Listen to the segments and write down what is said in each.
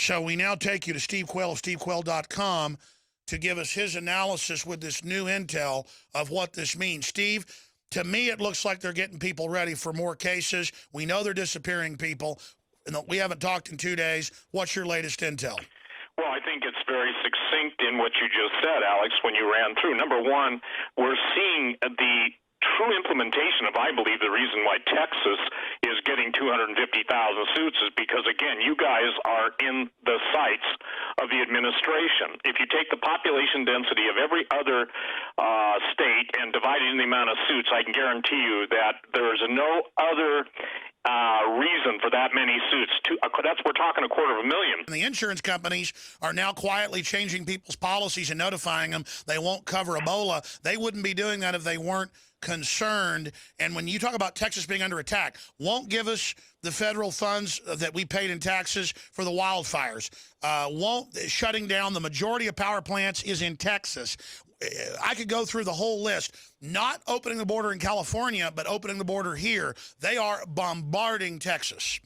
So we now take you to Steve Quayle of stevequayle.com to give us his analysis with this new intel of what this means. Steve, to me, it looks like they're getting people ready for more cases. We know they're disappearing people. We haven't talked in 2 days. What's your latest intel? Well, I think it's very succinct in what you just said, Alex, when you ran through. Number one, we're seeing the true implementation of, I believe, the reason why Texas is getting 250,000 suits is because, again, you guys are in the sights of the administration. If you take the population density of every other state and divide it in the amount of suits, I can guarantee you that there's no other reason for that many suits. We're talking 250,000. The insurance companies are now quietly changing people's policies and notifying them they won't cover Ebola. They wouldn't be doing that if they weren't concerned. And when you talk about Texas being under attack, won't give us the federal funds that we paid in taxes for the wildfires, shutting down the majority of power plants is in Texas. I could go through the whole list. Not opening the border in California, but opening the border here. They are bombarding Texas.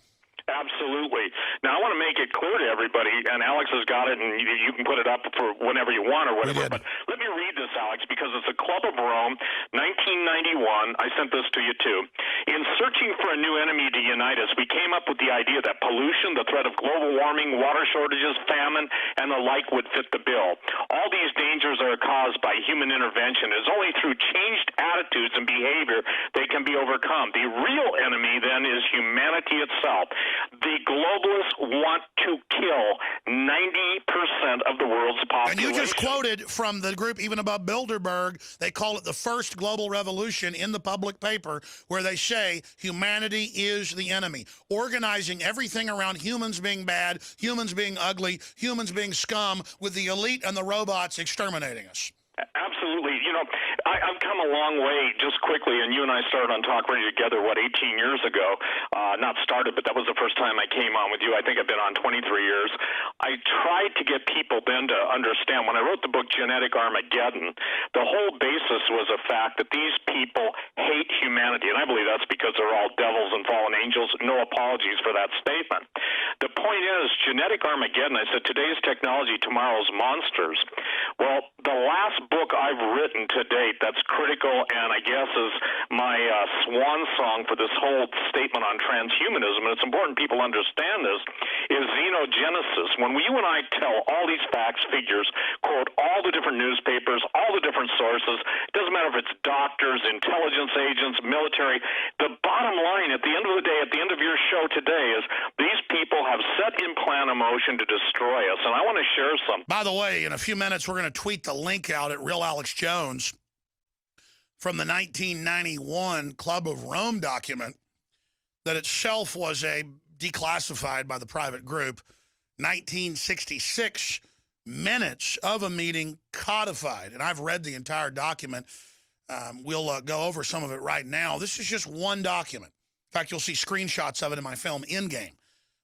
Absolutely. Now, I want to make it clear to everybody, and Alex has got it, and you can put it up for whenever you want or whatever, but let me read this, Alex, because it's a Club of Rome, 1991. I sent this to you, too. In searching for a new enemy to unite us, we came up with the idea that pollution, the threat of global warming, water shortages, famine, and the like would fit the bill. All these dangers are caused by human intervention. It's only through changed attitudes and behavior they can be overcome. The real enemy, then, is humanity itself. The globalists want to kill 90% of the world's population. And you just quoted from the group even above Bilderberg, they call it the first global revolution in the public paper, where they say humanity is the enemy. Organizing everything around humans being bad, humans being ugly, humans being scum, with the elite and the robots exterminating us. Absolutely. You know, I've come a long way just quickly, and you and I started on Talk Radio together, 18 years ago? Not started, but that was the first time I came on with you. I think I've been on 23 years. I tried to get people then to understand, when I wrote the book Genetic Armageddon, the whole basis was a fact that these people hate humanity, and I believe that's because they're all devils and fallen angels. No apologies for that statement. The point is, Genetic Armageddon, I said, today's technology, tomorrow's monsters. Well, the last book I've written to date that's critical and I guess is my swan song for this whole statement on transhumanism, and it's important people understand this, is Xenogenesis. When you and I tell all these facts, figures, quote all the different newspapers, all the different sources, it doesn't matter if it's doctors, intelligence agents, military, the bottom line at the end of the day, at the end of your show today, is these people have set in plan a motion to destroy us, and I want to share something. By the way, in a few minutes, we're going to tweet the link out at Real Alex Jones from the 1991 Club of Rome document that itself was declassified by the private group. 1966 minutes of a meeting codified, and I've read the entire document. We'll go over some of it right now. This is just one document. In fact, you'll see screenshots of it in my film, Endgame,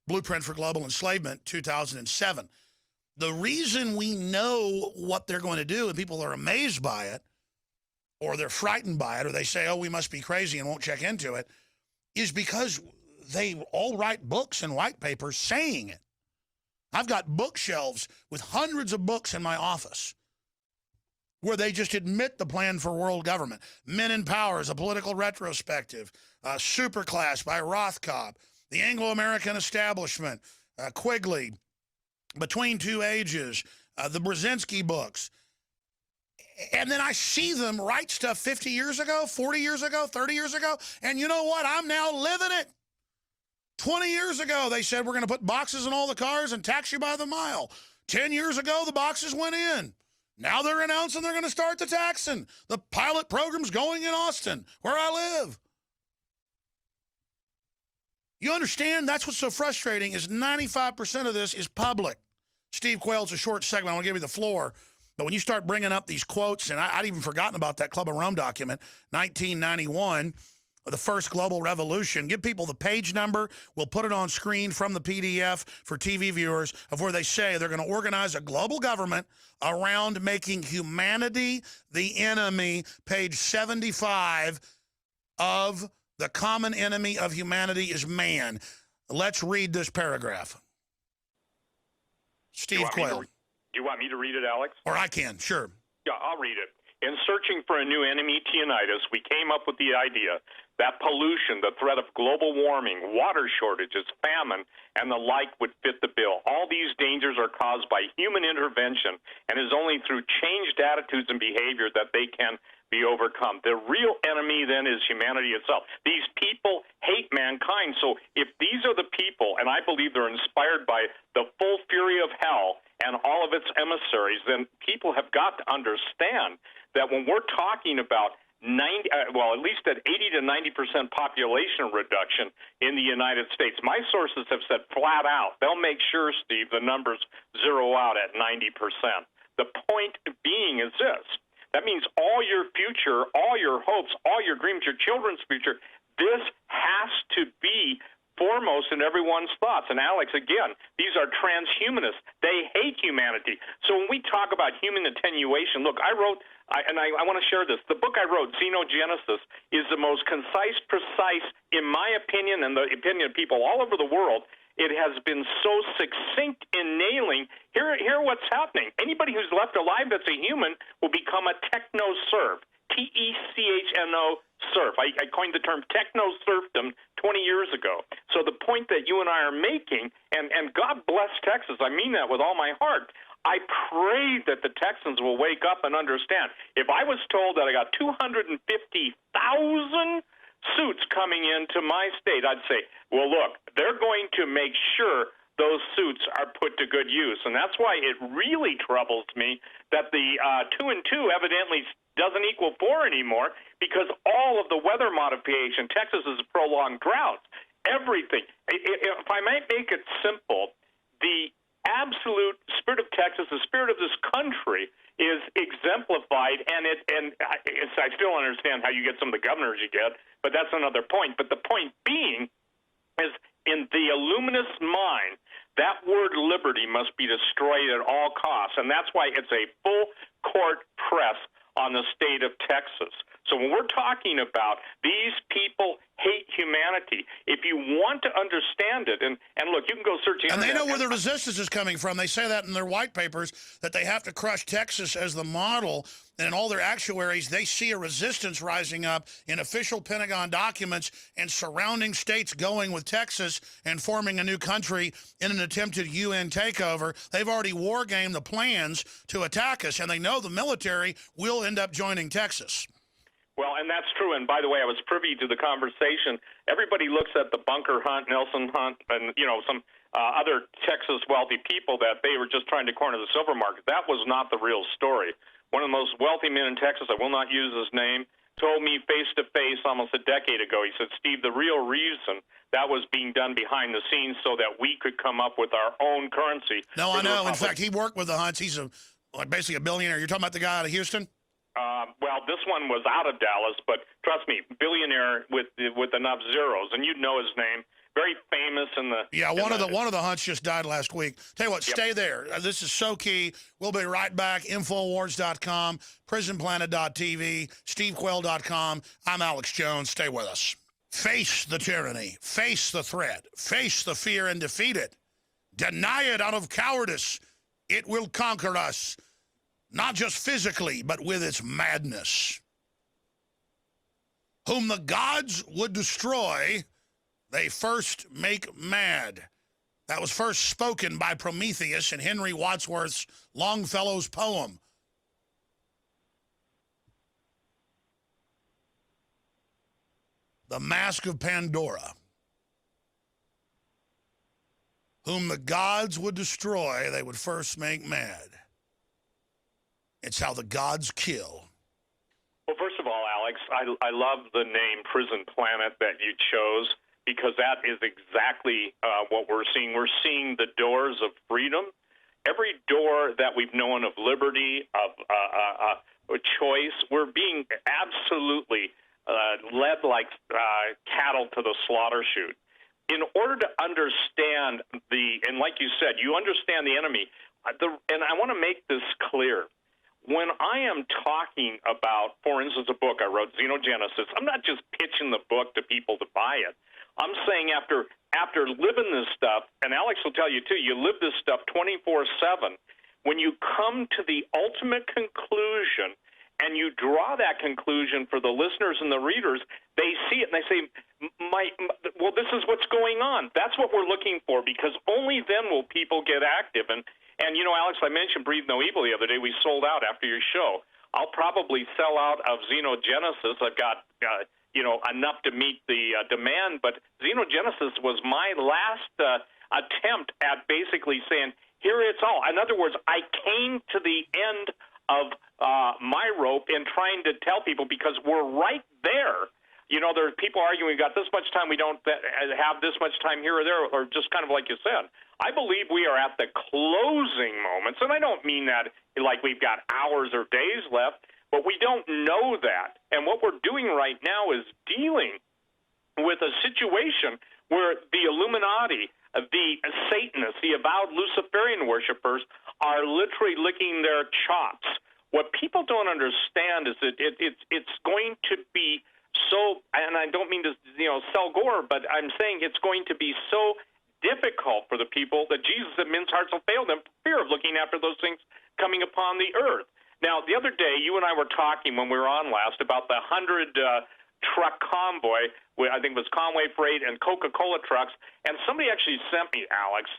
Blueprint for Global Enslavement, 2007. The reason we know what they're going to do, and people are amazed by it, or they're frightened by it, or they say, oh, we must be crazy and won't check into it, is because they all write books and white papers saying it. I've got bookshelves with hundreds of books in my office where they just admit the plan for world government. Men in Power is a political retrospective. Superclass by Rothkopf. The Anglo-American Establishment. Quigley. Between Two Ages. The Brzezinski books. And then I see them write stuff 50 years ago, 40 years ago, 30 years ago. And you know what? I'm now living it. 20 years ago, they said we're going to put boxes in all the cars and tax you by the mile. 10 years ago, the boxes went in. Now they're announcing they're going to start the taxing. The pilot program's going in Austin, where I live. You understand? That's what's so frustrating is 95% of this is public. Steve Quayle's a short segment. I want to give you the floor. But when you start bringing up these quotes, and I'd even forgotten about that Club of Rome document, 1991, the first global revolution. Give people the page number. We'll put it on screen from the PDF for TV viewers of where they say they're going to organize a global government around making humanity the enemy. Page 75 of The Common Enemy of Humanity is Man. Let's read this paragraph. Steve Quayle. Do you want me to read it, Alex? Or I can, sure. Yeah, I'll read it. In searching for a new enemy to unite us, we came up with the idea that pollution, the threat of global warming, water shortages, famine, and the like would fit the bill. All these dangers are caused by human intervention, and it is only through changed attitudes and behavior that they can be overcome. The real enemy then is humanity itself. These people hate mankind. So if these are the people, and I believe they're inspired by the full fury of hell and all of its emissaries, then people have got to understand that when we're talking about at least at 80 to 90% population reduction in the United States, my sources have said flat out, they'll make sure, Steve, the numbers zero out at 90%. The point being is this. That means all your future, all your hopes, all your dreams, your children's future, this has to be foremost in everyone's thoughts. And Alex, again, these are transhumanists. They hate humanity. So when we talk about human attenuation, look, I want to share this. The book I wrote, Xenogenesis, is the most concise, precise, in my opinion, and the opinion of people all over the world. It has been so succinct in nailing, here what's happening. Anybody who's left alive that's a human will become a techno-serf, Techno serf. I coined the term techno-serfdom 20 years ago. So the point that you and I are making, and God bless Texas, I mean that with all my heart, I pray that the Texans will wake up and understand. If I was told that I got 250,000 suits coming into my state, I'd say, well, look, they're going to make sure those suits are put to good use. And that's why it really troubles me that the 2 and 2 evidently doesn't equal 4 anymore, because all of the weather modification, Texas is prolonged droughts, everything. If I might make it simple, the absolute spirit of Texas, the spirit of this country, is exemplified, and I still understand how you get some of the governors you get, but that's another point. But the point being is, in the illuminous mind, that word liberty must be destroyed at all costs, and that's why it's a full court press on the state of Texas. So when we're talking about these people hate humanity, if you want to understand it, and look, you can go search the internet. And they know where the resistance resistance is coming from. They say that in their white papers, that they have to crush Texas as the model. And in all their actuaries, they see a resistance rising up in official Pentagon documents and surrounding states going with Texas and forming a new country in an attempted UN takeover. They've already war-gamed the plans to attack us, and they know the military will end up joining Texas. Well, and that's true. And by the way, I was privy to the conversation. Everybody looks at the Bunker Hunt, Nelson Hunt, and some other Texas wealthy people that they were just trying to corner the silver market. That was not the real story. One of the most wealthy men in Texas, I will not use his name, told me face-to-face almost a decade ago. He said, Steve, the real reason that was being done behind the scenes so that we could come up with our own currency. No, I know. In fact, he worked with the Hunts. He's basically a billionaire. You're talking about the guy out of Houston? Well, this one was out of Dallas, but trust me, billionaire with enough zeros, and you'd know his name. Very famous in the one of the Hunts just died last week. Tell you what, stay there. This is so key. We'll be right back. Infowars.com, prisonplanet.tv, stevequayle.com. I'm Alex Jones. Stay with us. Face the tyranny. Face the threat. Face the fear and defeat it. Deny it out of cowardice. It will conquer us. Not just physically, but with its madness. Whom the gods would destroy, they first make mad. That was first spoken by Prometheus in Henry Wadsworth's Longfellow's poem. The Mask of Pandora. Whom the gods would destroy, they would first make mad. It's how the gods kill. Well, first of all, Alex, I love the name Prison Planet that you chose, because that is exactly what we're seeing. We're seeing the doors of freedom. Every door that we've known of liberty, of choice, we're being absolutely led like cattle to the slaughter chute. In order to understand and like you said, you understand the enemy, and I want to make this clear. when I am talking about, for instance, a book I wrote, Xenogenesis, I'm not just pitching the book to people to buy it. I'm saying after living this stuff, and Alex will tell you too, you live this stuff 24/7. When you come to the ultimate conclusion and you draw that conclusion for the listeners and the readers, they see it and they say, well, this is what's going on. That's what we're looking for, because only then will people get active. And you know, Alex, I mentioned Breathe No Evil the other day. We sold out after your show. I'll probably sell out of Xenogenesis. I've got, enough to meet the demand. But Xenogenesis was my last attempt at basically saying, here it's all. In other words, I came to the end of my rope in trying to tell people, because we're right there. You know, there are people arguing, we've got this much time, we don't have this much time here or there, or just kind of like you said. I believe we are at the closing moments, and I don't mean that like we've got hours or days left, but we don't know that. And what we're doing right now is dealing with a situation where the Illuminati, the Satanists, the avowed Luciferian worshipers are literally licking their chops. What people don't understand is that it's going to be so, and I don't mean to sell gore, but I'm saying it's going to be so difficult for the people that Jesus said men's hearts will fail them for fear of looking after those things coming upon the earth. Now, the other day, you and I were talking when we were on last about the 100 truck convoy. I think it was Conway Freight and Coca-Cola trucks, and somebody actually sent me, Alex,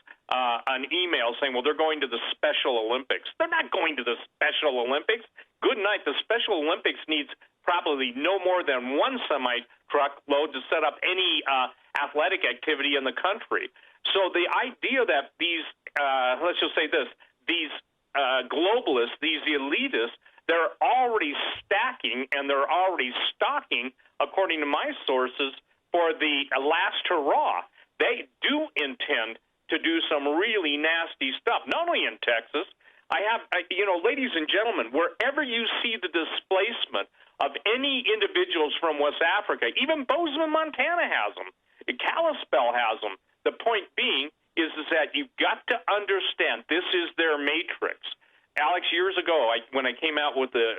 an email saying, well, they're going to the Special Olympics. They're not going to the Special Olympics. Good night. The Special Olympics needs probably no more than one semi-truck load to set up any athletic activity in the country. So the idea that these, let's just say this, these globalists, these elitists, they're already stacking and they're already stocking, according to my sources, for the last hurrah. They do intend to do some really nasty stuff, not only in Texas. Ladies and gentlemen, wherever you see the displacement of any individuals from West Africa, even Bozeman, Montana has them. Kalispell has them. The point being is that you've got to understand this is their matrix. Alex, years ago, when I came out with the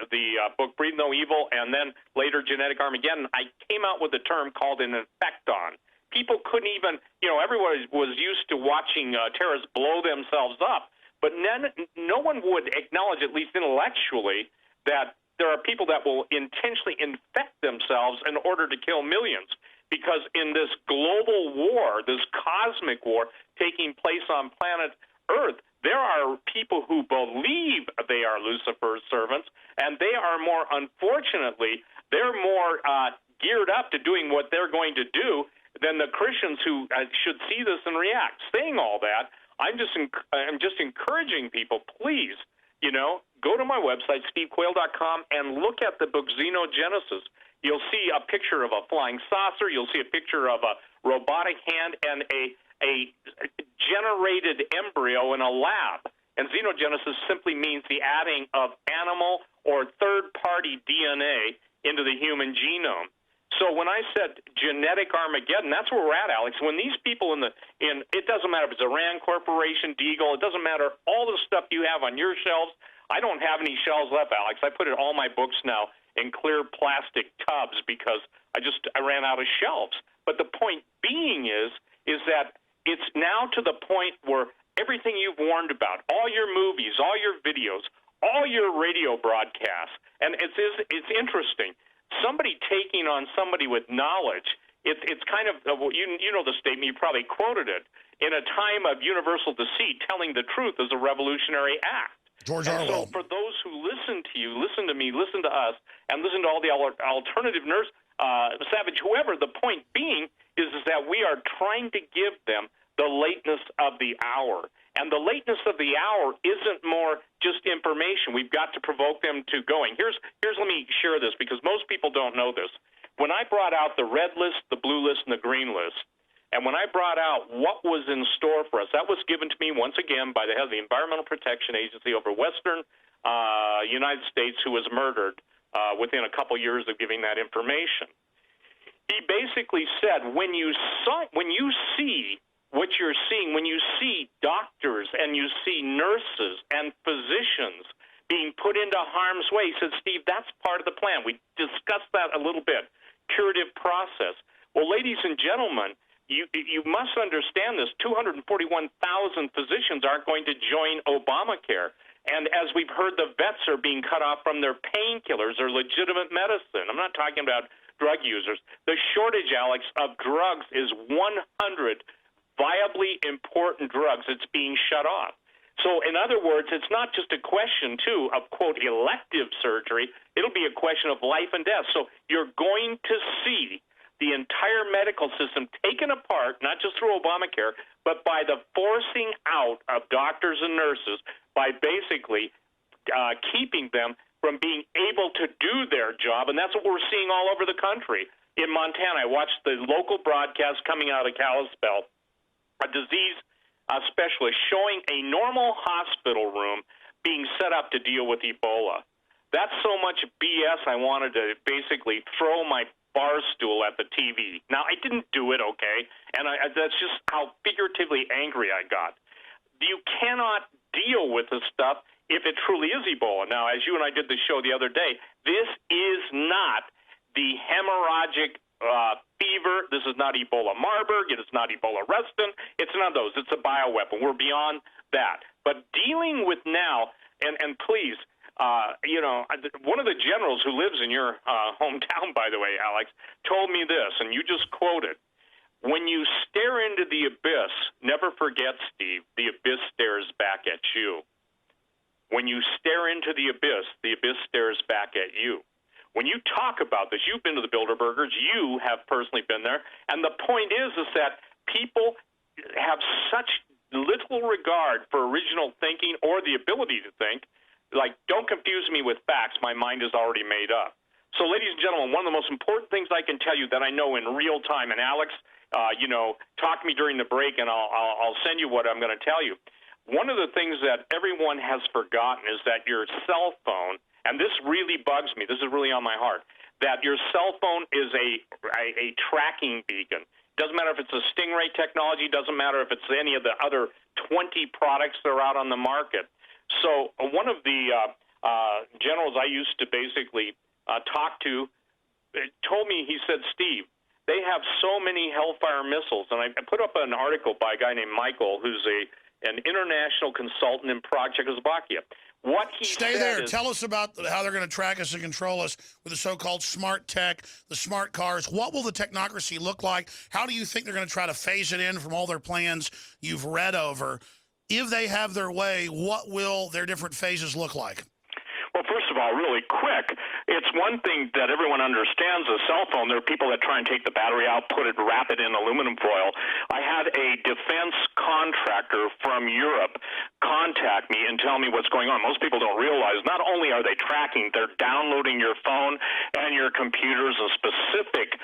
book Breathe No Evil, and then later Genetic Armageddon, I came out with a term called an infecton. People couldn't even, everyone was used to watching terrorists blow themselves up, but no one would acknowledge, at least intellectually, that there are people that will intentionally infect themselves in order to kill millions. Because in this global war, this cosmic war taking place on planet Earth, there are people who believe they are Lucifer's servants, and they are more, unfortunately, they're more geared up to doing what they're going to do than the Christians who should see this and react. Saying all that, I'm just encouraging people, please, go to my website, stevequayle.com, and look at the book Xenogenesis. You'll see a picture of a flying saucer. You'll see a picture of a robotic hand and a generated embryo in a lab. And xenogenesis simply means the adding of animal or third-party DNA into the human genome. So when I said genetic Armageddon, that's where we're at, Alex. When these people it doesn't matter if it's Iran Corporation, Deagle, it doesn't matter all the stuff you have on your shelves. I don't have any shelves left, Alex. I put all my books now in clear plastic tubs because I ran out of shelves. But the point being is that it's now to the point where everything you've warned about, all your movies, all your videos, all your radio broadcasts, and it's interesting. Somebody taking on somebody with knowledge, it's kind of, you know the statement, you probably quoted it, in a time of universal deceit, telling the truth is a revolutionary act. George Orwell. So for those who listen to you, listen to me, listen to us, and listen to all the alternative nerds, Savage, whoever, the point being is that we are trying to give them the lateness of the hour. And the lateness of the hour isn't more just information. We've got to provoke them to going. Here's let me share this because most people don't know this. When I brought out the red list, the blue list, and the green list, and when I brought out what was in store for us, that was given to me once again by the head of the Environmental Protection Agency over Western United States, who was murdered within a couple years of giving that information. He basically said, when you see what you're seeing, when you see doctors and you see nurses and physicians being put into harm's way. He said, Steve, that's part of the plan. We discussed that a little bit. Curative process. Well, ladies and gentlemen, you must understand this. 241,000 physicians aren't going to join Obamacare. And as we've heard, the vets are being cut off from their painkillers or legitimate medicine. I'm not talking about drug users. The shortage, Alex, of drugs is 100 viably important drugs. It's being shut off. So, in other words, it's not just a question, too, of, quote, elective surgery. It'll be a question of life and death. So you're going to see the entire medical system taken apart, not just through Obamacare, but by the forcing out of doctors and nurses by basically keeping them from being able to do their job. And that's what we're seeing all over the country. In Montana, I watched the local broadcast coming out of Kalispell, a disease specialist showing a normal hospital room being set up to deal with Ebola. That's so much BS, I wanted to basically throw my bar stool at the TV. Now, I didn't do it, okay, and that's just how figuratively angry I got. You cannot deal with this stuff if it truly is Ebola. Now, as you and I did the show the other day, this is not the hemorrhagic fever. This is not Ebola Marburg. It is not Ebola Reston. It's none of those. It's a bioweapon. We're beyond that. But dealing with now, and please, one of the generals who lives in your hometown, by the way, Alex, told me this, and you just quoted, when you stare into the abyss, never forget, Steve, the abyss stares back at you. When you stare into the abyss stares back at you. When you talk about this, you've been to the Bilderbergers, you have personally been there, and the point is that people have such little regard for original thinking or the ability to think. Like, don't confuse me with facts. My mind is already made up. So, ladies and gentlemen, one of the most important things I can tell you that I know in real time, and Alex, talk to me during the break, and I'll send you what I'm going to tell you. One of the things that everyone has forgotten is that your cell phone, and this really bugs me, this is really on my heart, that your cell phone is a tracking beacon. Doesn't matter if it's a Stingray technology, doesn't matter if it's any of the other 20 products that are out on the market. So one of the generals I used to basically talk to told me, he said, Steve, they have so many Hellfire missiles. And I put up an article by a guy named Michael, who's an international consultant in Prague, Czechoslovakia. What he Stay said there. is, tell us about how they're going to track us and control us with the so-called smart tech, the smart cars. What will the technocracy look like? How do you think they're going to try to phase it in from all their plans you've read over? If they have their way, what will their different phases look like? Well, first of all, really quick, it's one thing that everyone understands a cell phone. There are people that try and take the battery out, wrap it in aluminum foil. I had a defense contractor from Europe contact me and tell me what's going on. Most people don't realize not only are they tracking, they're downloading your phone and your computers in specific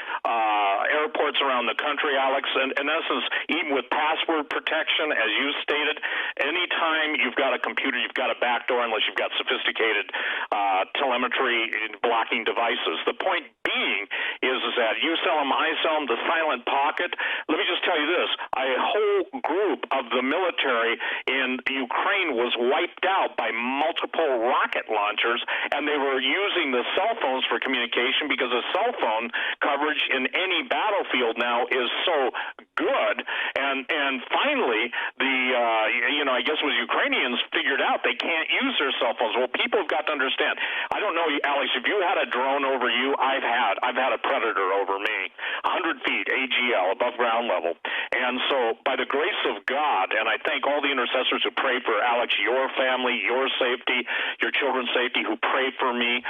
airports around the country, Alex. And in essence, even with password protection, as you stated, anytime you've got a computer, you've got a backdoor unless you've got sophisticated telemetry blocking devices. The point being is that you sell them, I sell them, the silent pocket. Let me just tell you this. A whole group of the military in Ukraine was wiped out by multiple rocket launchers, and they were using the cell phones for communication because the cell phone coverage in any battlefield now is so good. And finally, I guess what Ukrainians figured out, they can't use their cell phones. Well, people have got to understand. I don't know, Alex, if you had a drone over you, I've had a Predator over me, 100 feet AGL, above ground level. And so by the grace of God, and I thank all the intercessors who pray for Alex, your family, your safety, your children's safety, who pray for me,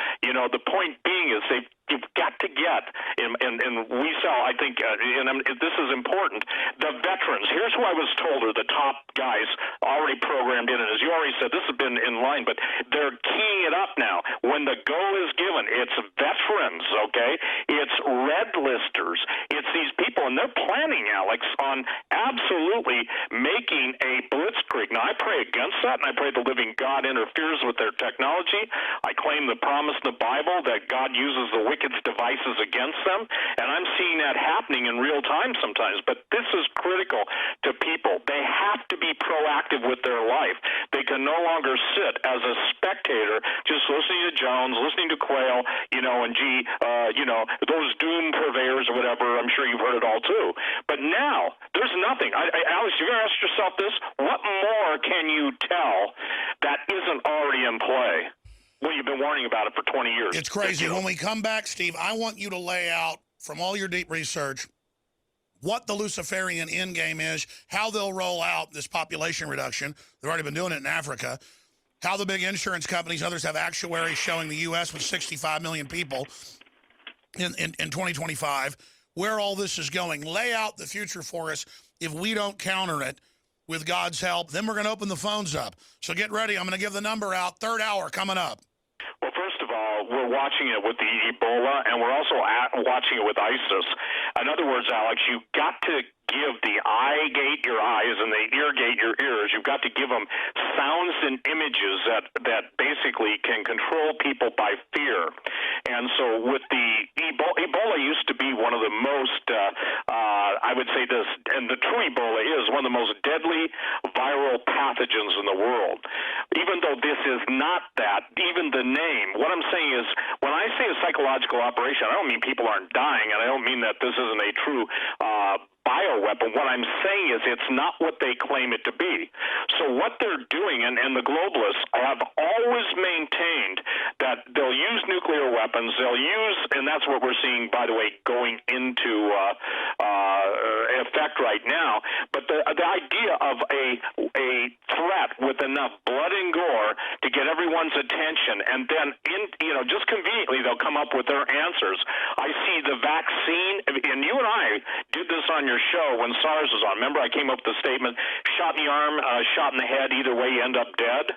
the point being is you've got to get, and we sell, I think, and this is important, the veterans. Here's who I was told are the top guys already programmed in, and as you already said, this has been in line, but they're keying it up now. When the go is given, it's veterans, okay? It's red listers. It's these people, and they're planning, Alex, on absolutely making a blitzkrieg. Now, I pray against that, and I pray the living God interferes with their technology. I claim the promise in the Bible that God uses the wicked devices against them, and I'm seeing that happening in real time sometimes. But this is critical to people. They have to be proactive with their life. They can no longer sit as a spectator just listening to Jones, listening to Quayle, and those doom purveyors or whatever. I'm sure you've heard it all too. But now there's nothing. Alex, you gotta ask yourself this: what more can you tell that isn't already in play? Well, you've been warning about it for 20 years. It's crazy. When we come back, Steve, I want you to lay out, from all your deep research, what the Luciferian endgame is, how they'll roll out this population reduction. They've already been doing it in Africa. How the big insurance companies, others have actuaries showing the U.S. with 65 million people in 2025, where all this is going. Lay out the future for us. If we don't counter it with God's help, then we're going to open the phones up. So get ready. I'm going to give the number out. Third hour coming up. Well, first of all, we're watching it with the Ebola, and we're also watching it with ISIS. In other words, Alex, you've got to give the eye gate your eyes and the ear gate your ears. You've got to give them sounds and images that basically can control people by fear. And so with the Ebola used to be one of the most, I would say this, and the true Ebola is one of the most deadly viral pathogens in the world. Even though this is not that, even the name, what I'm saying is, when I say a psychological operation, I don't mean people aren't dying, and I don't mean that this isn't a true bioweapon. What I'm saying is it's not what they claim it to be. So what they're doing, and the globalists have always maintained that they'll use nuclear weapons, they'll use, and that's what we're seeing, by the way, going into effect right now, but the idea of a threat with enough blood and gore to get everyone's attention, and then just conveniently they'll come up with their answers. I see the vaccine, and you and I did this on your show when SARS was on. Remember, I came up with the statement, shot in the arm, shot in the head, either way you end up dead.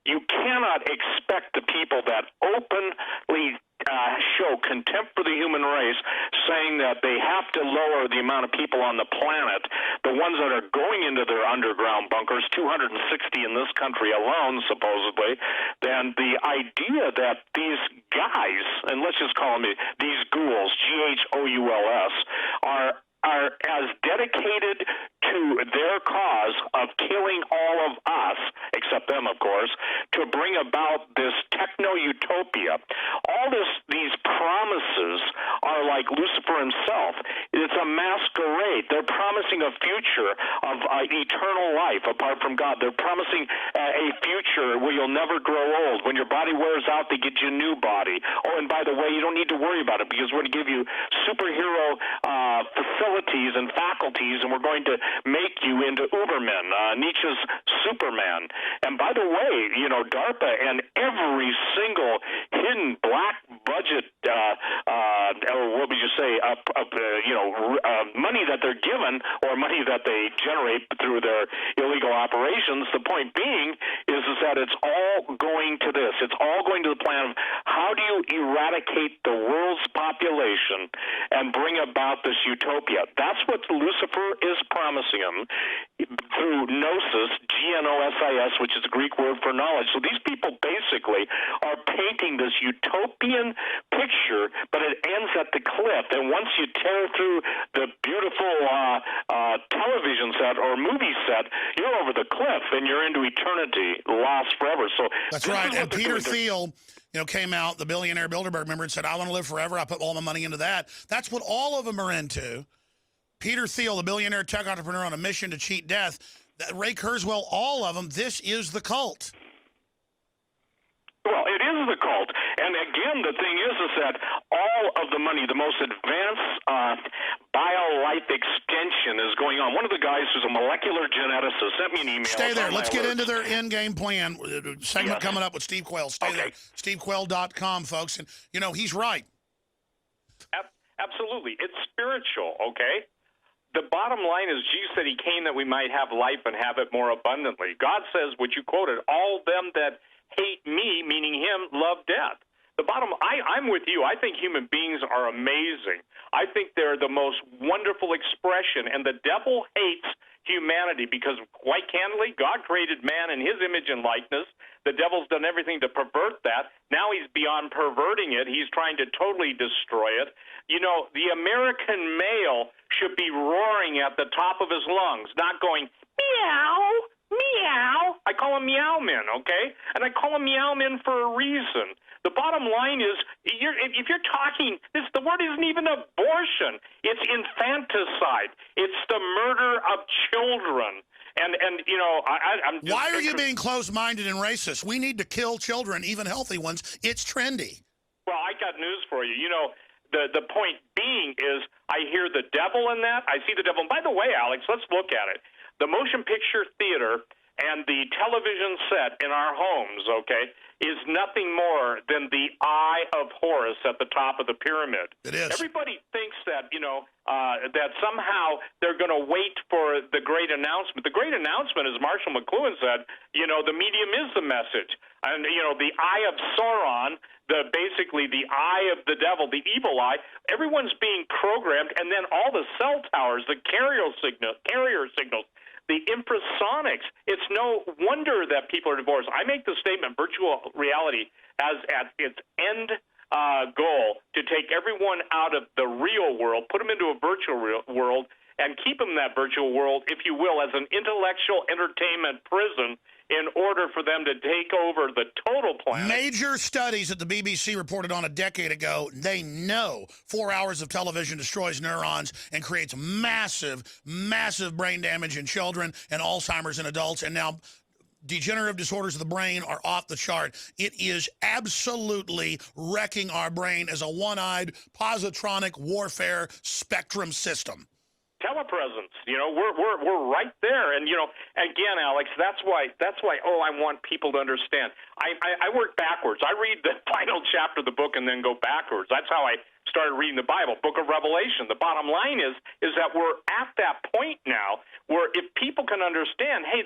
You cannot expect the people that openly show contempt for the human race, saying that they have to lower the amount of people on the planet, the ones that are going into their underground bunkers, 260 in this country alone, supposedly, then the idea that these guys, and let's just call them these ghouls, G-H-O-U-L-S, are as dedicated to their cause of killing all of us, except them, of course, to bring about this techno-utopia. All these promises are like Lucifer himself. It's a masquerade. They're promising a future of eternal life apart from God. They're promising a future where you'll never grow old. When your body wears out, they get you a new body. Oh, and by the way, you don't need to worry about it because we're going to give you superhero facilities and faculties, and we're going to make you into Ubermen, Nietzsche's Superman. And by the way, DARPA and every single hidden black budget, or what would you say, money that they're given or money that they generate through their illegal operations, the point being is that it's all going to this. It's all going to the plan of how do you eradicate the world's population and bring about this utopia. That's what Lucifer is promising them through gnosis, G-N-O-S-I-S, which is a Greek word for knowledge. So these people basically are painting this utopian picture, but it ends at the cliff. And once you tear through the beautiful television set or movie set, you're over the cliff and you're into eternity, lost forever. So that's right. And Peter Thiel, came out, the billionaire Bilderberg member, and said, I want to live forever. I put all my money into that. That's what all of them are into. Peter Thiel, the billionaire tech entrepreneur on a mission to cheat death. Ray Kurzweil, all of them, this is the cult. Well, it is the cult. And again, the thing is that all of the money, the most advanced bio-life extension is going on. One of the guys who's a molecular geneticist sent me an email. Stay there. Let's get into their end-game plan. Segment coming up with Steve Quayle. Stay there. SteveQuayle.com, folks. And, he's right. Absolutely. It's spiritual, okay? The bottom line is Jesus said he came that we might have life and have it more abundantly. God says, what you quoted, all them that hate me, meaning him, love death. I'm with you. I think human beings are amazing. I think they're the most wonderful expression, and the devil hates humanity because, quite candidly, God created man in his image and likeness. The devil's done everything to pervert that. Now he's beyond perverting it. He's trying to totally destroy it. The American male should be roaring at the top of his lungs, not going, meow, meow. I call call them meow men, okay? And I call them meow men for a reason. The bottom line is, if you're talking, the word isn't even abortion. It's infanticide. It's the murder of children. And you know, I'm just... Why are you being closed-minded and racist? We need to kill children, even healthy ones. It's trendy. Well, I got news for you. You know, the point being is I hear the devil in that. I see the devil. And by the way, Alex, let's look at it. The motion picture theater and the television set in our homes, okay, is nothing more than the eye of Horus at the top of the pyramid. It is. Everybody thinks that, you know, that somehow they're going to wait for the great announcement. The great announcement, as Marshall McLuhan said, you know, the medium is the message. And, you know, the eye of Sauron, basically the eye of the devil, the evil eye, everyone's being programmed, and then all the cell towers, the carrier signals, the infrasonics. It's no wonder that people are divorced. I make the statement virtual reality has at its end goal to take everyone out of the real world, put them into a virtual world, and keep them in that virtual world, if you will, as an intellectual entertainment prison in order for them to take over the total planet. Major studies that the BBC reported on a decade ago, they know 4 hours of television destroys neurons and creates massive, massive brain damage in children and Alzheimer's in adults. And now degenerative disorders of the brain are off the chart. It is absolutely wrecking our brain as a one-eyed positronic warfare spectrum system. Telepresence, you know, we're right there, and you know, again, Alex, that's why. Oh, I want people to understand. I work backwards. I read the final chapter of the book and then go backwards. That's how I started reading the Bible, Book of Revelation. The bottom line is that we're at that point now where if people can understand, hey,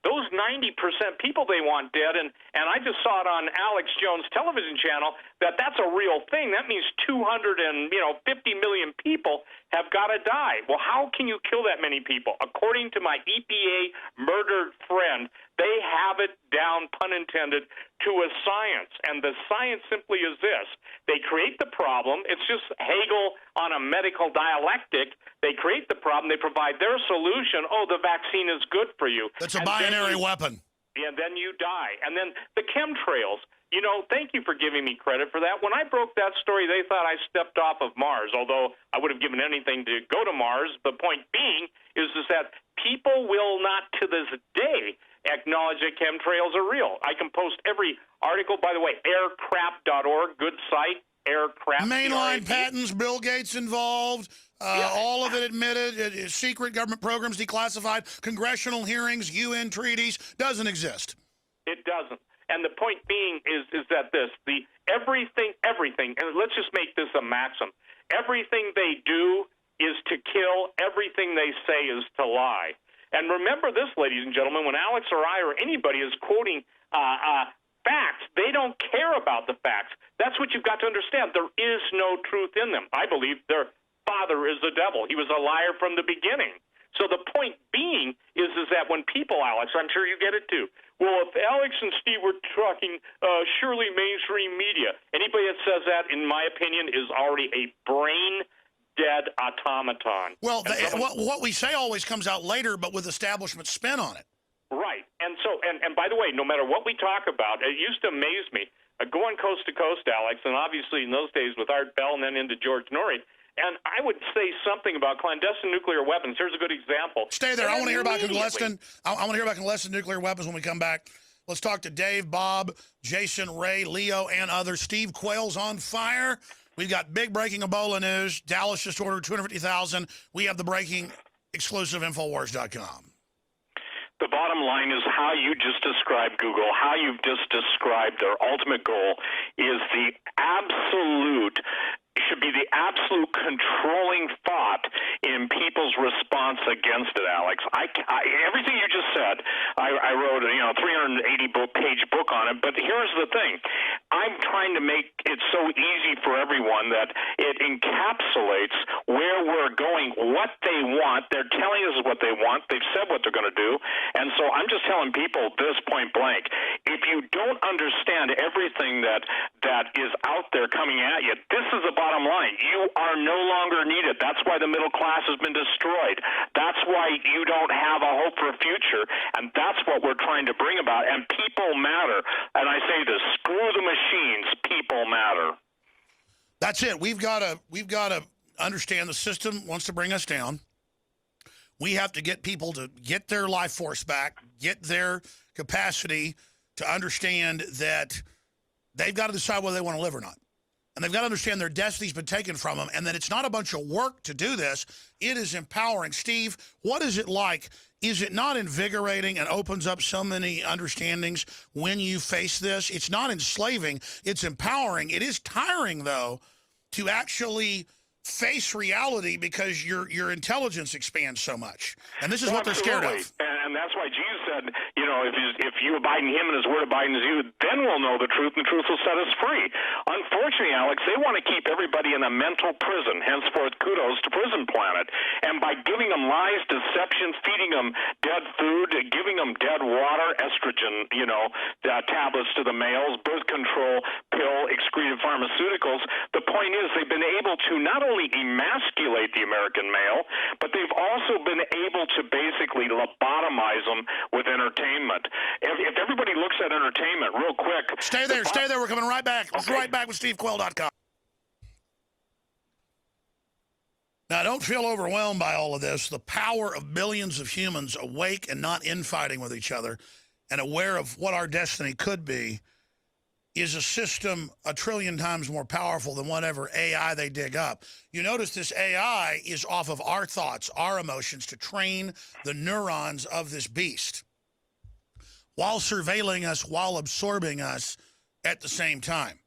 those 90% people they want dead, and I just saw it on Alex Jones' television channel that's a real thing. That means 250 million people have got to die. Well, how can you kill that many people? According to my EPA murdered friend, they have it down, pun intended, to a science. And the science simply is this. They create the problem. It's just Hegel on a medical dialectic. They create the problem. They provide their solution. Oh, the vaccine is good for you. That's a binary weapon. And then you die. And then the chemtrails. You know, thank you for giving me credit for that. When I broke that story, they thought I stepped off of Mars, although I would have given anything to go to Mars. The point being is that people will not to this day acknowledge that chemtrails are real. I can post every article. By the way, aircrap.org, good site, aircrap. Mainline patents, Bill Gates involved, all of it admitted, secret government programs declassified, congressional hearings, UN treaties, doesn't exist. It doesn't. And the point being is that everything, and let's just make this a maxim, everything they do is to kill, everything they say is to lie. And remember this, ladies and gentlemen, when Alex or I or anybody is quoting facts, they don't care about the facts. That's what you've got to understand. There is no truth in them. I believe their father is the devil. He was a liar from the beginning. So the point being is that when people, Alex, I'm sure you get it too, well, if Alex and Steve were talking surely mainstream media, anybody that says that, in my opinion, is already a brain-dead automaton. Well, what we say always comes out later, but with establishment spin on it. Right. And so, and by the way, no matter what we talk about, it used to amaze me, going coast to coast, Alex, and obviously in those days with Art Bell and then into George Norrie, and I would say something about clandestine nuclear weapons. Here's a good example. Stay there. I want to hear about clandestine. I want to hear about clandestine nuclear weapons when we come back. Let's talk to Dave, Bob, Jason, Ray, Leo, and others. Steve Quayle's on fire. We've got big breaking Ebola news. Dallas just ordered 250,000. We have the breaking exclusive Infowars.com. The bottom line is how you just described Google, how you've just described their ultimate goal is should be the absolute controlling thought in people's response against it, Alex. Everything you just said, I wrote a 380-page book on it, but here's the thing. I'm trying to make it so easy for everyone that it encapsulates where we're going, what they want. They're telling us what they want. They've said what they're going to do. And so I'm just telling people this point blank. if you don't understand everything that is out there coming at you, this is the bottom line. You are no longer needed. That's why the middle class has been destroyed. That's why you don't have a hope for a future, and that's what we're trying to bring about. And people matter. And I say this: screw the machines. People matter. That's it. We've got to understand the system wants to bring us down. We have to get people to get their life force back, get their capacity to understand that they've got to decide whether they want to live or not. And they've got to understand their destiny's been taken from them, and that it's not a bunch of work to do this. It is empowering. Steve, what is it like? Is it not invigorating and opens up so many understandings when you face this? It's not enslaving. It's empowering. It is tiring, though, to actually face reality because your intelligence expands so much. And this is what they're scared of. And that's why Jesus said, you know, if you abide in him and his word abides in you, then we'll know the truth, and the truth will set us free. Unfortunately, Alex, they want to keep everybody in a mental prison. Henceforth, kudos to Prison Planet. And by giving them lies, deceptions, feeding them dead food, giving them dead water, estrogen, tablets to the males, birth control pill, excreted pharmaceuticals, the point is they've been able to not only emasculate the American male, but they've also been able to basically lobotomize them with entertainment. If everybody looks at entertainment real quick... Stay there. We're coming right back. Okay. Right back with SteveQuayle.com. Now, don't feel overwhelmed by all of this. The power of billions of humans awake and not infighting with each other and aware of what our destiny could be is a system a trillion times more powerful than whatever AI they dig up. You notice this AI is off of our thoughts, our emotions, to train the neurons of this beast while surveilling us, while absorbing us at the same time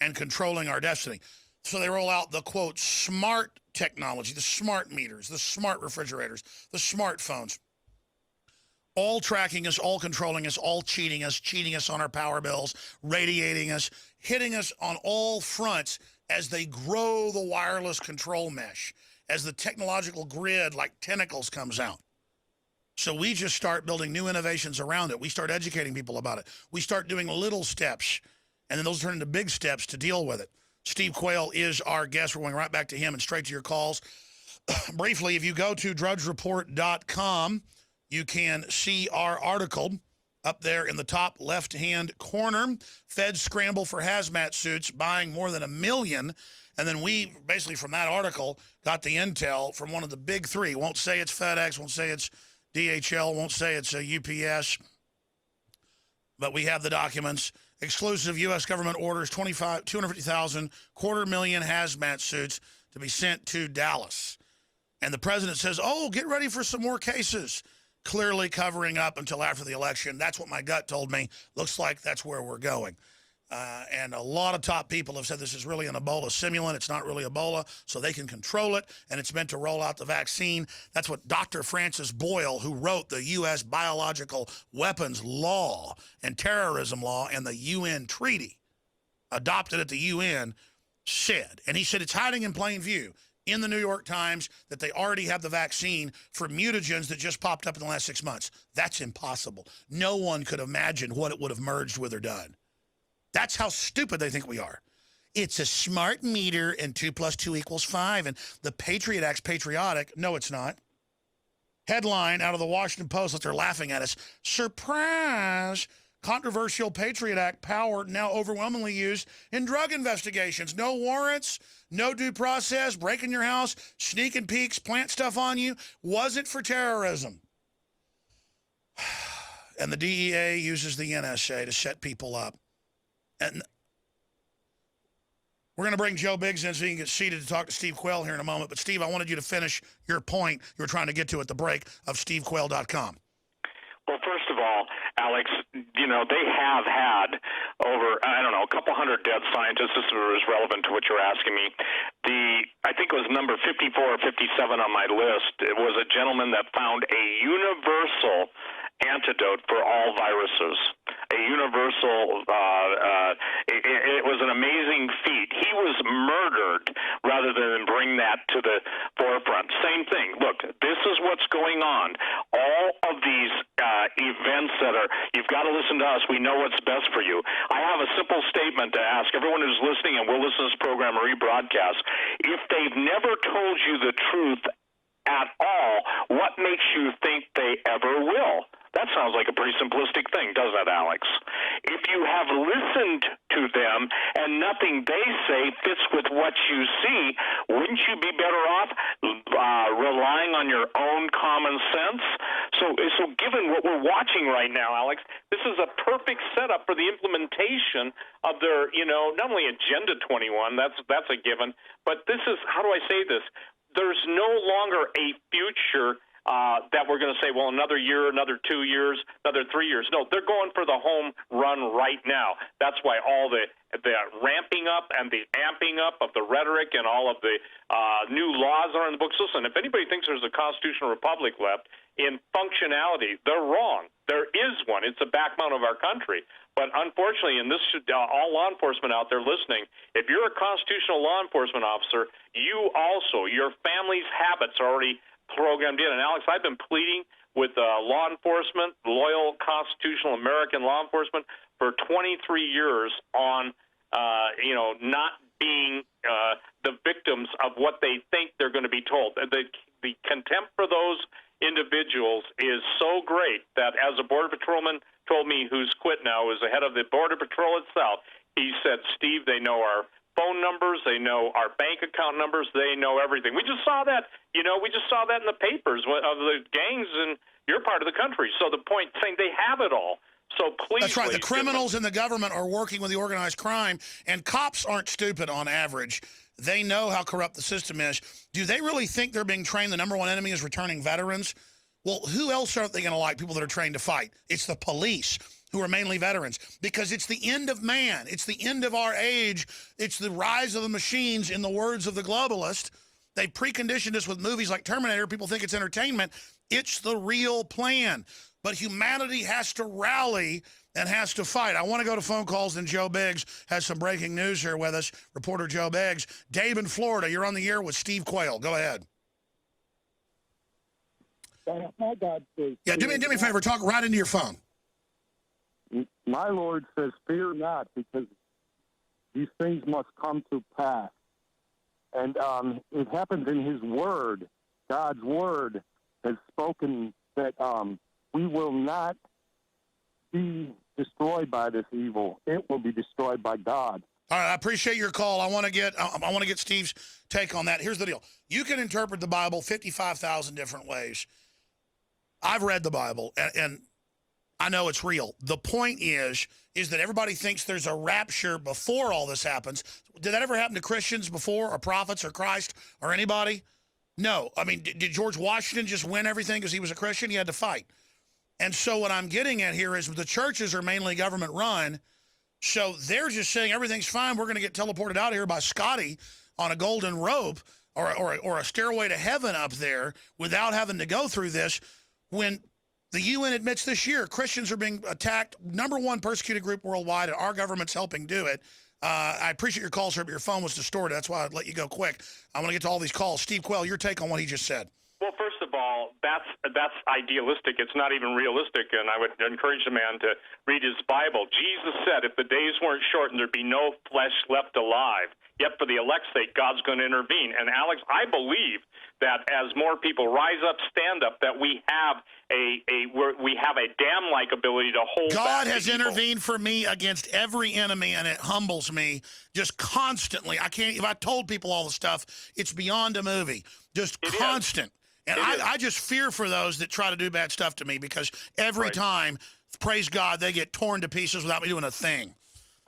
and controlling our destiny. So they roll out the, quote, smart technology, the smart meters, the smart refrigerators, the smartphones, all tracking us, all controlling us, all cheating us on our power bills, radiating us, hitting us on all fronts as they grow the wireless control mesh, as the technological grid like tentacles comes out. So we just start building new innovations around it. We start educating people about it. We start doing little steps, and then those turn into big steps to deal with it. Steve Quayle is our guest. We're going right back to him and straight to your calls. Briefly, if you go to drudgereport.com, you can see our article up there in the top left-hand corner. Feds scramble for hazmat suits, buying more than 1 million. And then we, basically from that article, got the intel from one of the big three. Won't say it's FedEx, won't say it's DHL, won't say it's UPS. But we have the documents. Exclusive U.S. government orders 250,000, 250,000 hazmat suits to be sent to Dallas. And the president says, oh, get ready for some more cases. Clearly covering up until after the election. That's what my gut told me. Looks like that's where we're going. And a lot of top people have said this is really an Ebola simulant. It's not really Ebola, so they can control it, and it's meant to roll out the vaccine. That's what Dr. Francis Boyle, who wrote the U.S. Biological Weapons Law and Terrorism Law and the UN Treaty, adopted at the UN, said. And he said it's hiding in plain view in the New York Times that they already have the vaccine for mutagens that just popped up in the last 6 months. That's impossible. No one could imagine what it would have merged with or done. That's how stupid they think we are. It's a smart meter, and 2 + 2 = 5. And the Patriot Act's patriotic. No, it's not. Headline out of the Washington Post that they're laughing at us. Surprise! Controversial Patriot Act power now overwhelmingly used in drug investigations. No warrants, no due process, breaking your house, sneaking peeks, plant stuff on you. Wasn't for terrorism. And the DEA uses the NSA to set people up. And we're going to bring Joe Biggs in so he can get seated to talk to Steve Quayle here in a moment. But, Steve, I wanted you to finish your point you were trying to get to at the break of SteveQuayle.com. Well, first of all, Alex, they have had over, a couple hundred dead scientists. This is relevant to what you're asking me. I think it was number 54 or 57 on my list. It was a gentleman that found a universal antidote for all viruses. A universal, it was an amazing feat. He was murdered rather than bring that to the forefront. Same thing. Look, this is what's going on. All of these events that are, you've got to listen to us. We know what's best for you. I have a simple statement to ask everyone who's listening, and will listen to this program or rebroadcast. If they've never told you the truth at all, what makes you think they ever will? That sounds like a pretty simplistic thing, doesn't it, Alex? If you have listened to them and nothing they say fits with what you see, wouldn't you be better off relying on your own common sense? So given what we're watching right now, Alex, this is a perfect setup for the implementation of their, not only Agenda 21, that's a given, but this is, how do I say this? There's no longer a future that we're going to say, well, another year, another 2 years, another 3 years. No, they're going for the home run right now. That's why all the ramping up and the amping up of the rhetoric and all of the new laws are in the books. Listen, if anybody thinks there's a constitutional republic left in functionality, they're wrong. There is one. It's the backbone of our country. But unfortunately, and this should all law enforcement out there listening, if you're a constitutional law enforcement officer, you also, your family's habits are already programmed in. And Alex, I've been pleading with law enforcement, loyal constitutional American law enforcement, for 23 years on, not being the victims of what they think they're going to be told. The contempt for those individuals is so great that, as a Border Patrolman told me, who's quit now, is the head of the Border Patrol itself, he said, Steve, they know our phone numbers, they know our bank account numbers, they know everything. We just saw that, in the papers of the gangs in your part of the country. So the point saying they have it all. So please. That's right. The criminals in the government are working with the organized crime, and cops aren't stupid on average. They know how corrupt the system is. Do they really think they're being trained? The number one enemy is returning veterans. Well, who else aren't they going to like? People that are trained to fight. It's the police, who are mainly veterans, because it's the end of man. It's the end of our age. It's the rise of the machines, in the words of the globalist. They preconditioned us with movies like Terminator. People think it's entertainment. It's the real plan. But humanity has to rally and has to fight. I want to go to phone calls, and Joe Biggs has some breaking news here with us. Reporter Joe Biggs. Dave in Florida, you're on the air with Steve Quayle. Go ahead. My God says, yeah, do me a favor. Talk right into your phone. My Lord says, fear not, because these things must come to pass. And it happens in his word. God's word has spoken that we will not be destroyed by this evil. It will be destroyed by God. All right, I appreciate your call. I want to get Steve's take on that. Here's the deal. You can interpret the Bible 55,000 different ways. I've read the Bible, and I know it's real. The point is that everybody thinks there's a rapture before all this happens. Did that ever happen to Christians before, or prophets, or Christ, or anybody? No. I mean, did George Washington just win everything because he was a Christian? He had to fight. And so what I'm getting at here is the churches are mainly government run, so they're just saying everything's fine. We're going to get teleported out of here by Scotty on a golden rope or a stairway to heaven up there without having to go through this. When the UN admits this year Christians are being attacked, number one persecuted group worldwide, and our government's helping do it. I appreciate your call, sir, but your phone was distorted. That's why I'd let you go quick. I want to get to all these calls. Steve Quayle, your take on what he just said. Well, first of all, that's idealistic. It's not even realistic, and I would encourage the man to read his Bible. Jesus said if the days weren't shortened, there'd be no flesh left alive. Yet for the elect's sake, God's going to intervene. And, Alex, I believe that as more people rise up, stand up, that we have a dam-like ability to hold God back has intervened for me against every enemy, and it humbles me just constantly. If I told people all the stuff, it's beyond a movie. Just constant. And I just fear for those that try to do bad stuff to me, because every time, praise God, they get torn to pieces without me doing a thing.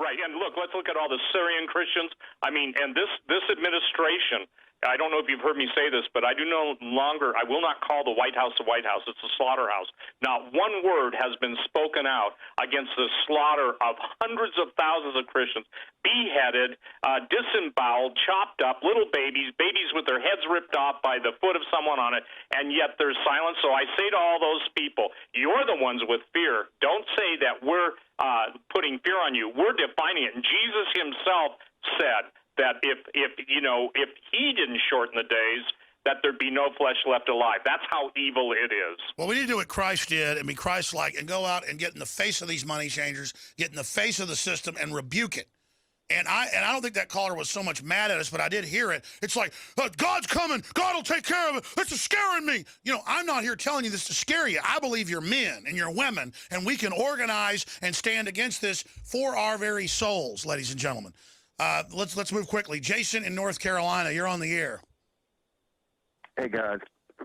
Right, and let's look at all the Syrian Christians. I mean, and this administration, I don't know if you've heard me say this, but I will not call the White House. It's a slaughterhouse. Not one word has been spoken out against the slaughter of hundreds of thousands of Christians, beheaded, disemboweled, chopped up, little babies with their heads ripped off by the foot of someone on it, and yet there's silence. So I say to all those people, you're the ones with fear. Don't say that we're putting fear on you. We're defining it. And Jesus himself said that if he didn't shorten the days, that there'd be no flesh left alive. That's how evil it is. Well, we need to do what Christ did and be Christ-like and go out and get in the face of these money changers, get in the face of the system and rebuke it. And I don't think that caller was so much mad at us, but I did hear it. It's like, God's coming. God will take care of it. This is scaring me. You know, I'm not here telling you this to scare you. I believe you're men and you're women, and we can organize and stand against this for our very souls, ladies and gentlemen. Let's move quickly. Jason in North Carolina, you're on the air. Hey, guys.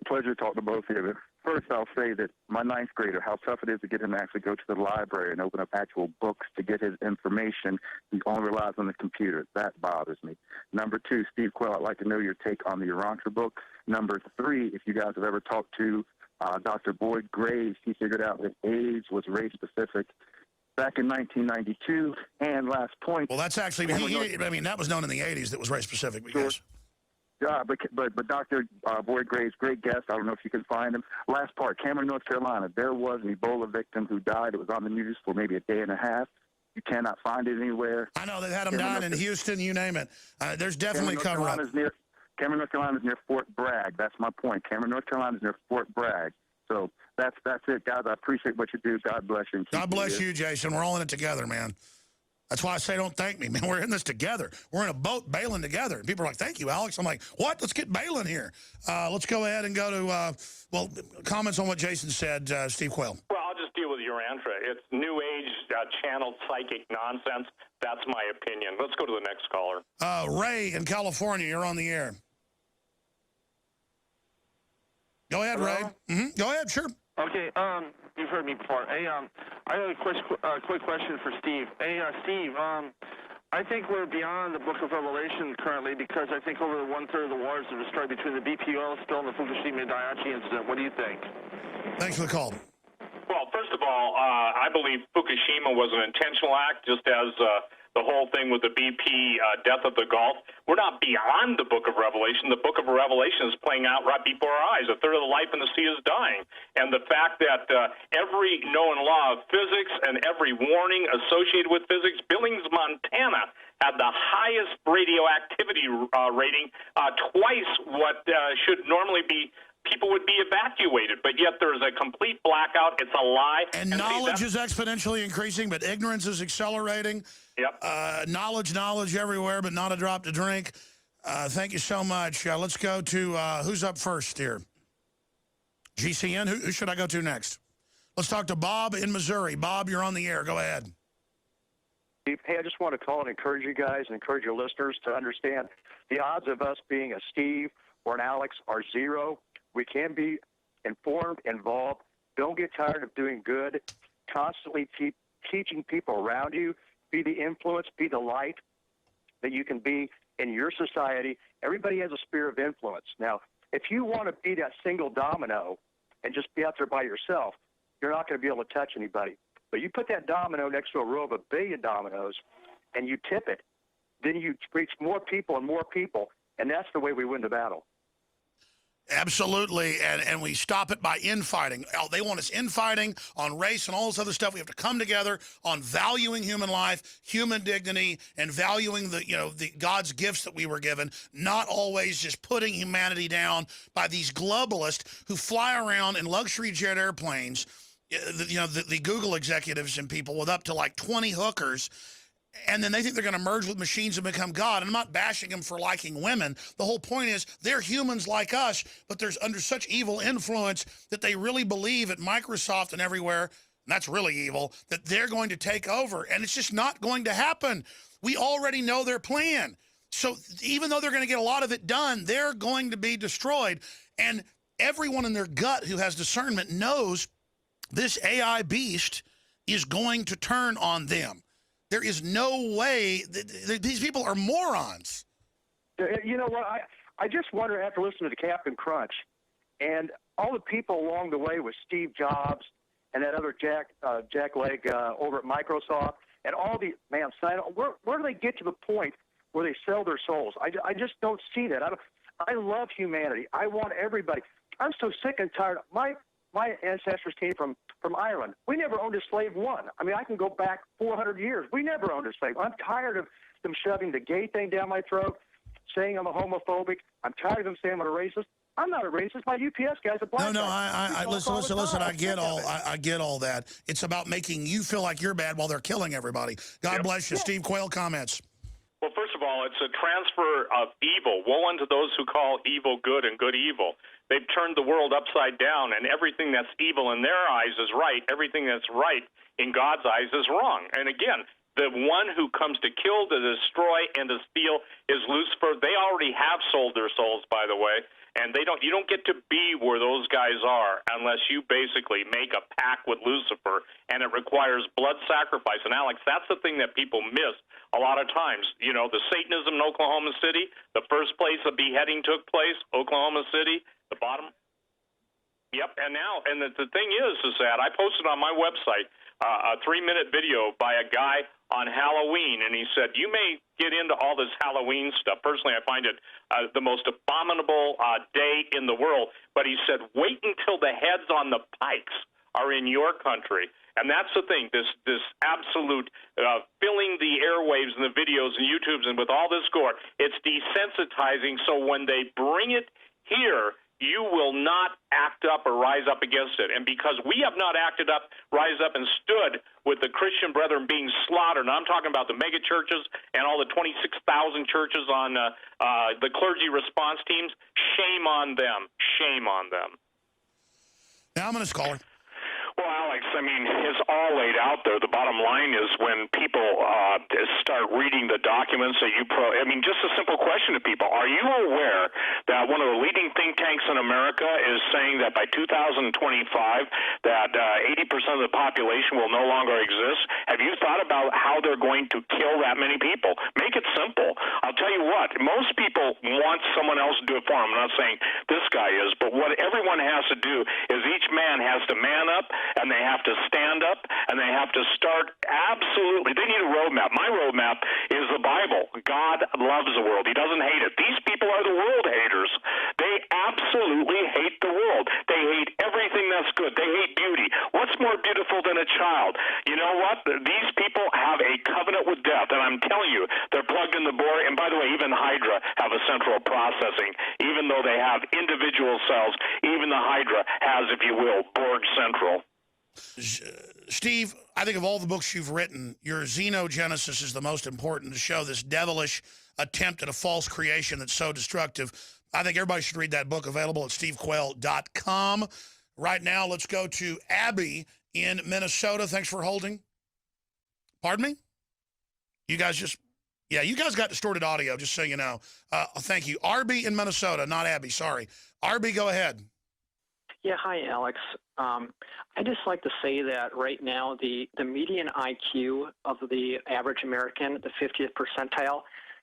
Pleasure to talk to both of you. First, I'll say that my ninth grader, how tough it is to get him to actually go to the library and open up actual books to get his information. He only relies on the computer. That bothers me. Number two, Steve Quayle, I'd like to know your take on the Urantia book. Number three, if you guys have ever talked to Dr. Boyd Graves, he figured out that AIDS was race-specific back in 1992. And last point. Well, that's actually, I mean, that was known in the 80s that was race-specific. Sure. But Dr. Boyd Graves, great guest. I don't know if you can find him. Last part, Cameron, North Carolina. There was an Ebola victim who died. It was on the news for maybe a day and a half. You cannot find it anywhere. I know. They've had them down in Houston, you name it. There's definitely cover-up. Cameron, North Carolina is near Fort Bragg. That's my point. Cameron, North Carolina is near Fort Bragg. So that's it, guys. I appreciate what you do. God bless you. God bless you, Jason. We're all in it together, man. That's why I say don't thank me, man. We're in this together. We're in a boat bailing together. And people are like, thank you, Alex. I'm like, what? Let's get bailing here. Let's go ahead and go to, comments on what Jason said, Steve Quayle. Well, I'll just deal with Urantia. It's New Age channeled psychic nonsense. That's my opinion. Let's go to the next caller. Ray in California, you're on the air. Go ahead, Hello? Ray. Go ahead, sure. Okay, you've heard me before. Hey, I have a quick question for Steve. Hey, Steve, I think we're beyond the Book of Revelation currently because I think over one-third of the wars are destroyed between the BP oil spill and the Fukushima Daiichi incident. What do you think? Thanks for the call. Well, first of all, I believe Fukushima was an intentional act, just as the whole thing with the BP death of the Gulf. We're not beyond the Book of Revelation. The Book of Revelation is playing out right before our eyes. A third of the life in the sea is dying. And the fact that every known law of physics and every warning associated with physics, Billings, Montana, had the highest radioactivity rating, twice what should normally be. People would be evacuated, but yet there is a complete blackout. It's a lie. And knowledge is exponentially increasing, but ignorance is accelerating. Yep. Knowledge everywhere, but not a drop to drink. Thank you so much. Let's go to, who's up first here? GCN? Who should I go to next? Let's talk to Bob in Missouri. Bob, you're on the air. Go ahead. Hey, I just want to call and encourage you guys and encourage your listeners to understand the odds of us being a Steve or an Alex are zero. We can be informed, involved. Don't get tired of doing good. Constantly keep teaching people around you. Be the influence, be the light that you can be in your society. Everybody has a sphere of influence. Now, if you want to be that single domino and just be out there by yourself, you're not going to be able to touch anybody. But you put that domino next to a row of 1 billion dominoes and you tip it, then you reach more people, and that's the way we win the battle. Absolutely, and we stop it by infighting. They want us infighting on race and all this other stuff. We have to come together on valuing human life, human dignity, and valuing the God's gifts that we were given, not always just putting humanity down by these globalists who fly around in luxury jet airplanes, the Google executives and people with up to like 20 hookers. And then they think they're going to merge with machines and become God. And I'm not bashing them for liking women. The whole point is they're humans like us, but there's under such evil influence that they really believe at Microsoft and everywhere, and that's really evil, that they're going to take over. And it's just not going to happen. We already know their plan. So even though they're going to get a lot of it done, they're going to be destroyed. And everyone in their gut who has discernment knows this AI beast is going to turn on them. There is no way these people are morons. You know what? I just wonder after listening to Captain Crunch and all the people along the way with Steve Jobs and that other Jack Leg over at Microsoft and all the where do they get to the point where they sell their souls? I just don't see that. I love humanity. I want everybody. I'm so sick and tired. My ancestors came from Ireland. We never owned a slave one. I mean, I can go back 400 years. We never owned a slave. I'm tired of them shoving the gay thing down my throat, saying I'm a homophobic. I'm tired of them saying I'm a racist. I'm not a racist. My UPS guy's a black No, guy. I listen. I get I get all that. It's about making you feel like you're bad while they're killing everybody. God bless you. Steve Quayle comments. Well, first of all, it's a transfer of evil. Woe unto those who call evil good and good evil. They've turned the world upside down, and everything that's evil in their eyes is right. Everything that's right in God's eyes is wrong. And again, the one who comes to kill, to destroy, and to steal is Lucifer. They already have sold their souls, by the way. And you don't get to be where those guys are unless you basically make a pact with Lucifer, and it requires blood sacrifice. And Alex, that's the thing that people miss a lot of times. You know, the Satanism in Oklahoma City, the first place the beheading took place, Oklahoma City, the bottom. Yep, and the thing is that I posted on my website a 3-minute video by a guy on Halloween, and he said, you may get into all this Halloween stuff. Personally, I find it the most abominable day in the world, but he said, wait until the heads on the pikes are in your country. And that's the thing, this absolute filling the airwaves and the videos and YouTubes and with all this gore, it's desensitizing, so when they bring it here, you will not act up or rise up against it. And because we have not acted up, rise up, and stood with the Christian brethren being slaughtered, and I'm talking about the mega churches and all the 26,000 churches on the clergy response teams, shame on them. Shame on them. Now I'm going to scholar. Well, Alex, I mean, it's all laid out there. The bottom line is when people start reading the documents that I mean, just a simple question to people. Are you aware that one of the leading think tanks in America is saying that by 2025 that 80% of the population will no longer exist? Have you thought about how they're going to kill that many people? Make it simple. I'll tell you what, most people want someone else to do it for them. I'm not saying this guy is, but what everyone has to do is each man has to man up, and they have to stand up, and they have to start absolutely. They need a roadmap. My roadmap is the Bible. God loves the world. He doesn't hate it. These people are the world haters. They absolutely hate the world. They hate everything that's good. They hate beauty. What's more beautiful than a child? You know what? These people have a covenant with death, and I'm telling you, they're plugged in the Borg. And by the way, even Hydra have a central processing. Even though they have individual cells, even the Hydra has, if you will, Borg Central. Steve, I think of all the books you've written, your Xenogenesis is the most important to show this devilish attempt at a false creation that's so destructive. I think everybody should read that book, available at stevequayle.com. Right now, let's go to Abby in Minnesota. Thanks for holding. Pardon me? You guys you guys got distorted audio, just so you know. Thank you. RB in Minnesota, not Abby, sorry. RB, go ahead. Yeah, hi, Alex. I just like to say that right now the median IQ of the average American, the 50th percentile,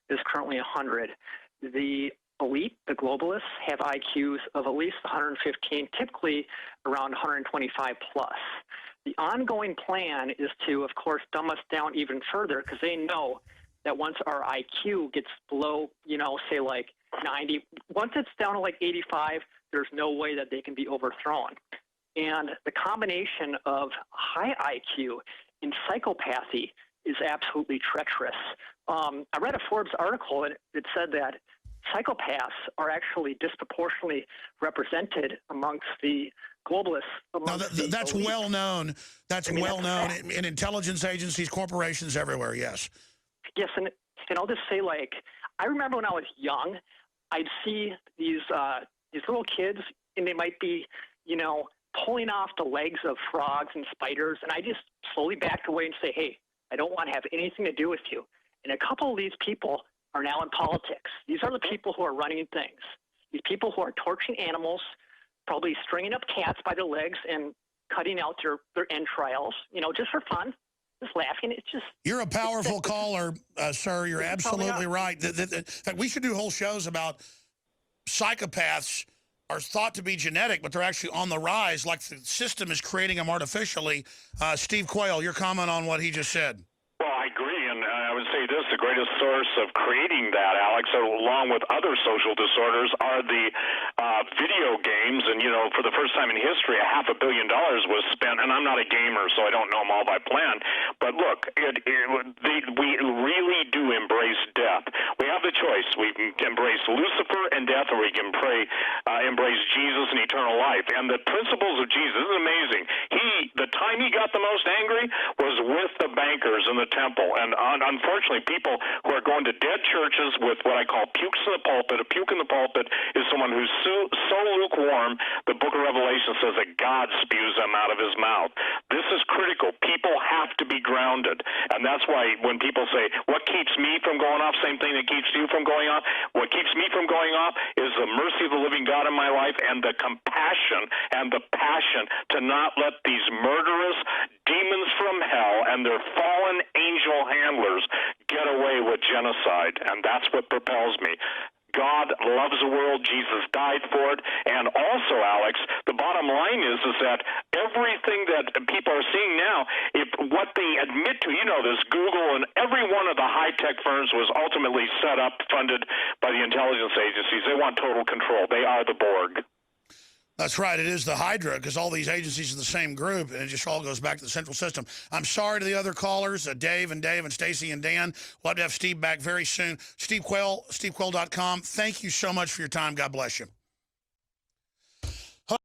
is currently 100. The elite, the globalists, have IQs of at least 115, typically around 125 plus. The ongoing plan is to, of course, dumb us down even further, because they know that once our IQ gets below, say like 90, once it's down to like 85, there's no way that they can be overthrown. And the combination of high IQ and psychopathy is absolutely treacherous. I read a Forbes article, and it said that psychopaths are actually disproportionately represented amongst the globalists. That's well known. That's well known in intelligence agencies, corporations everywhere, yes. Yes, and I'll just say, like, I remember when I was young, I'd see these little kids, and they might be, pulling off the legs of frogs and spiders, and I just slowly backed away and say, hey, I don't want to have anything to do with you. And a couple of these people are now in politics. These are the people who are running things. These people who are torturing animals, probably stringing up cats by their legs and cutting out their entrails, just for fun. Just laughing. It's just. You're a powerful caller, sir. You're absolutely right. We should do whole shows about psychopaths are thought to be genetic, but they're actually on the rise, like the system is creating them artificially. Steve Quayle, your comment on what he just said. Well, I agree, and I would say this, the greatest source of creating that, Alex, along with other social disorders, are the video games. And, for the first time in history, $500 million was spent, and I'm not a gamer, so I don't know them all by plan. But look, we really do embrace death. We have have the choice. We can embrace Lucifer and death, or we can embrace Jesus and eternal life. And the principles of Jesus is amazing. The time he got the most angry was with the bankers in the temple. And unfortunately, people who are going to dead churches with what I call pukes in the pulpit. A puke in the pulpit is someone who's so lukewarm, the book of Revelation says that God spews them out of his mouth. This is critical. People have to be grounded. And that's why when people say, what keeps me from going off, same thing that keeps you from going off. What keeps me from going off is the mercy of the living God in my life and the compassion and the passion to not let these murderous demons from hell and their fallen angel handlers get away with genocide. And that's what propels me. God loves the world. Jesus died for it. And also, Alex, the bottom line is that everything that people are seeing now, if what they admit to, this Google and every one of the high-tech firms was ultimately set up, funded by the intelligence agencies. They want total control. They are the Borg. That's right. It is the Hydra, because all these agencies are the same group, and it just all goes back to the central system. I'm sorry to the other callers, Dave and Stacy and Dan. We'll have to have Steve back very soon. Steve Quayle, stevequayle.com. Thank you so much for your time. God bless you.